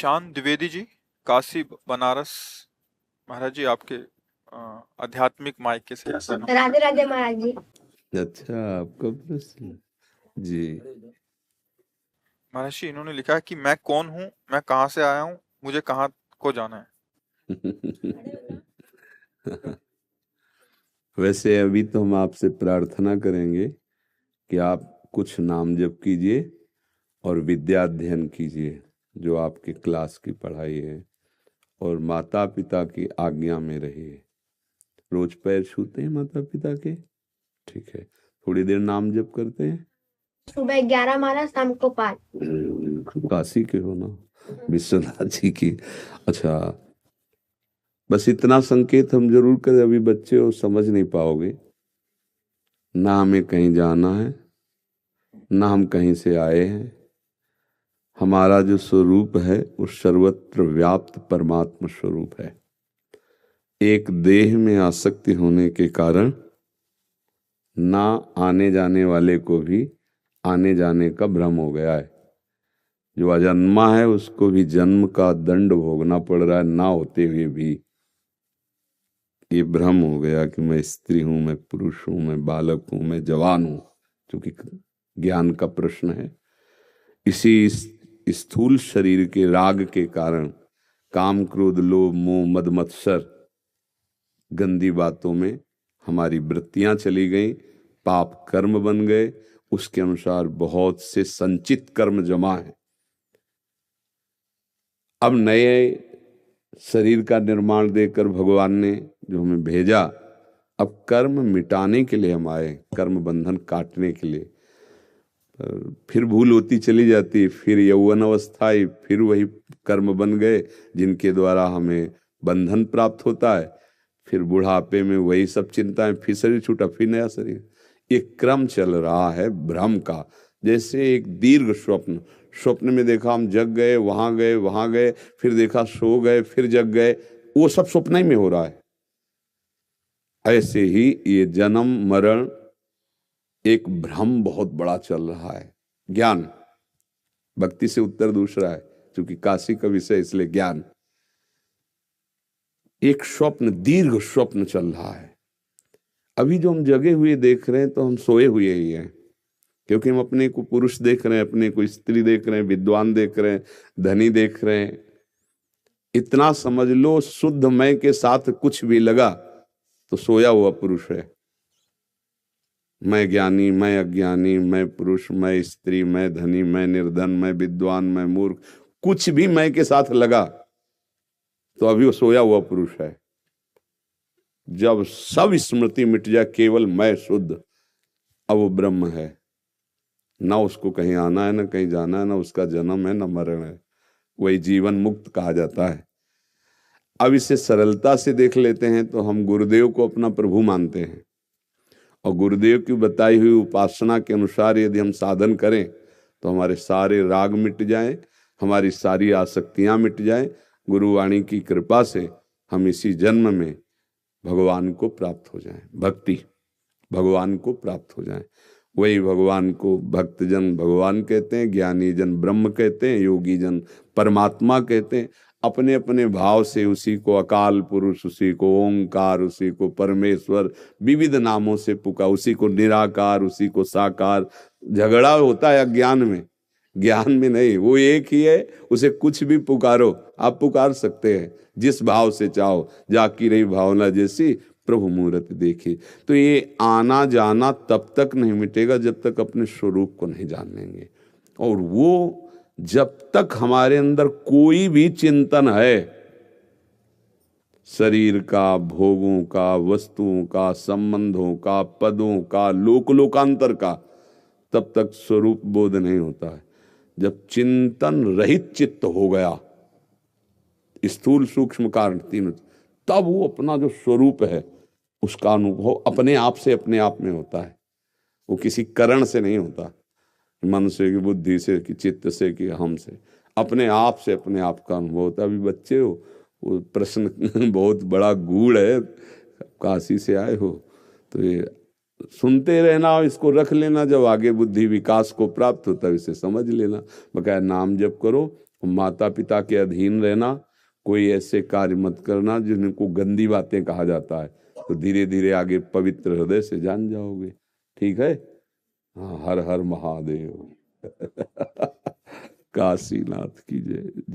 ईशान द्विवेदी जी, काशी बनारस। महाराज जी, आपके आध्यात्मिक मायके से ऐसा ना। राधे राधे महाराज जी। अच्छा, आपका प्रश्न जी। महाराज जी, इन्होंने लिखा है कि मैं कौन हूँ, मैं कहाँ से आया हूँ, मुझे कहाँ को जाना है। वैसे अभी तो हम आपसे प्रार्थना करेंगे कि आप कुछ नाम जप कीजिए और विद्या अध्ययन कीजिए, जो आपके क्लास की पढ़ाई है, और माता पिता की आज्ञा में रहिए। रोज पैर छूते हैं माता पिता के? ठीक है। थोड़ी देर नाम जप करते हैं। सुबह 11 महाराज, शाम को 5। काशी के हो ना, विश्वनाथ जी की। अच्छा, बस इतना संकेत हम जरूर करें, अभी बच्चे हो समझ नहीं पाओगे। ना हमें कहीं जाना है, ना हम कहीं से आए हैं। हमारा जो स्वरूप है वो सर्वत्र व्याप्त परमात्मा स्वरूप है। एक देह में आसक्ति होने के कारण ना आने जाने वाले को भी आने जाने का भ्रम हो गया है। जो अजन्मा है उसको भी जन्म का दंड भोगना पड़ रहा है, ना होते हुए भी। ये भ्रम हो गया कि मैं स्त्री हूं, मैं पुरुष हूं, मैं बालक हूं, मैं जवान हूं, क्योंकि ज्ञान का प्रश्न है। इसी स्थूल शरीर के राग के कारण काम क्रोध लोभ मोह मद मत्सर गंदी बातों में हमारी वृत्तियां चली गई, पाप कर्म बन गए। उसके अनुसार बहुत से संचित कर्म जमा है। अब नए शरीर का निर्माण देकर भगवान ने जो हमें भेजा, अब कर्म मिटाने के लिए हम आए, कर्म बंधन काटने के लिए। फिर भूल होती चली जाती, फिर यौवन अवस्था आई, फिर वही कर्म बन गए जिनके द्वारा हमें बंधन प्राप्त होता है। फिर बुढ़ापे में वही सब चिंताएं, फिर शरीर छूटा, फिर नया शरीर। एक क्रम चल रहा है भ्रम का, जैसे एक दीर्घ स्वप्न। स्वप्न में देखा हम जग गए, वहां गए, वहां गए, फिर देखा सो गए, फिर जग गए, वो सब स्वप्न ही में हो रहा है। ऐसे ही ये जन्म मरण एक भ्रम बहुत बड़ा चल रहा है। ज्ञान, भक्ति से उत्तर दूसरा है, क्योंकि काशी का विषय इसलिए ज्ञान। एक स्वप्न, दीर्घ स्वप्न चल रहा है। अभी जो हम जगे हुए देख रहे हैं तो हम सोए हुए ही हैं, क्योंकि हम अपने को पुरुष देख रहे हैं, अपने को स्त्री देख रहे हैं, विद्वान देख रहे हैं, धनी देख रहे हैं। इतना समझ लो, शुद्ध मैं के साथ कुछ भी लगा तो सोया हुआ पुरुष है। मैं ज्ञानी, मैं अज्ञानी, मैं पुरुष, मैं स्त्री, मैं धनी, मैं निर्धन, मैं विद्वान, मैं मूर्ख, कुछ भी मैं के साथ लगा तो अभी वो सोया हुआ पुरुष है। जब सब स्मृति मिट जाए, केवल मैं शुद्ध, अब वो ब्रह्म है। ना उसको कहीं आना है, ना कहीं जाना है, ना उसका जन्म है, ना मरण है। वही जीवन मुक्त कहा जाता है। अब इसे सरलता से देख लेते हैं तो हम गुरुदेव को अपना प्रभु मानते हैं, और गुरुदेव की बताई हुई उपासना के अनुसार यदि हम साधन करें तो हमारे सारे राग मिट जाएं, हमारी सारी आसक्तियां मिट जाएं। गुरुवाणी की कृपा से हम इसी जन्म में भगवान को प्राप्त हो जाएं, भक्ति भगवान को प्राप्त हो जाएं। वही भगवान को भक्तजन भगवान कहते हैं, ज्ञानी जन ब्रह्म कहते हैं, योगी जन परमात्मा कहते हैं। अपने अपने भाव से उसी को अकाल पुरुष, उसी को ओंकार, उसी को परमेश्वर, विविध नामों से पुकार, उसी को निराकार, उसी को साकार। झगड़ा होता है अज्ञान में, ज्ञान में नहीं। वो एक ही है, उसे कुछ भी पुकारो, आप पुकार सकते हैं जिस भाव से चाहो। जाकी रही भावना जैसी प्रभु मूर्त देखी। तो ये आना जाना तब तक नहीं मिटेगा जब तक अपने स्वरूप को नहीं जान लेंगे। और वो जब तक हमारे अंदर कोई भी चिंतन है शरीर का, भोगों का, वस्तुओं का, संबंधों का, पदों का, लोकांतर का, तब तक स्वरूप बोध नहीं होता है। जब चिंतन रहित चित्त हो गया, स्थूल सूक्ष्म कारण तीनों, तब वो अपना जो स्वरूप है उसका अनुभव अपने आप से अपने आप में होता है। वो किसी करण से नहीं होता, मन से कि बुद्धि से कि चित्त से कि हम से, अपने आप से अपने आप का अनुभव होता है। अभी बच्चे हो, वो प्रश्न बहुत बड़ा गूढ़ है, काशी से आए हो तो ये सुनते रहना, इसको रख लेना। जब आगे बुद्धि विकास को प्राप्त होता है इसे समझ लेना। बकाया नाम जप करो माता पिता के अधीन रहना, कोई ऐसे कार्य मत करना जिनको गंदी बातें कहा जाता है, तो धीरे धीरे आगे पवित्र हृदय से जान जाओगे। ठीक है? हाँ, हर हर महादेव। काशीनाथ की जय।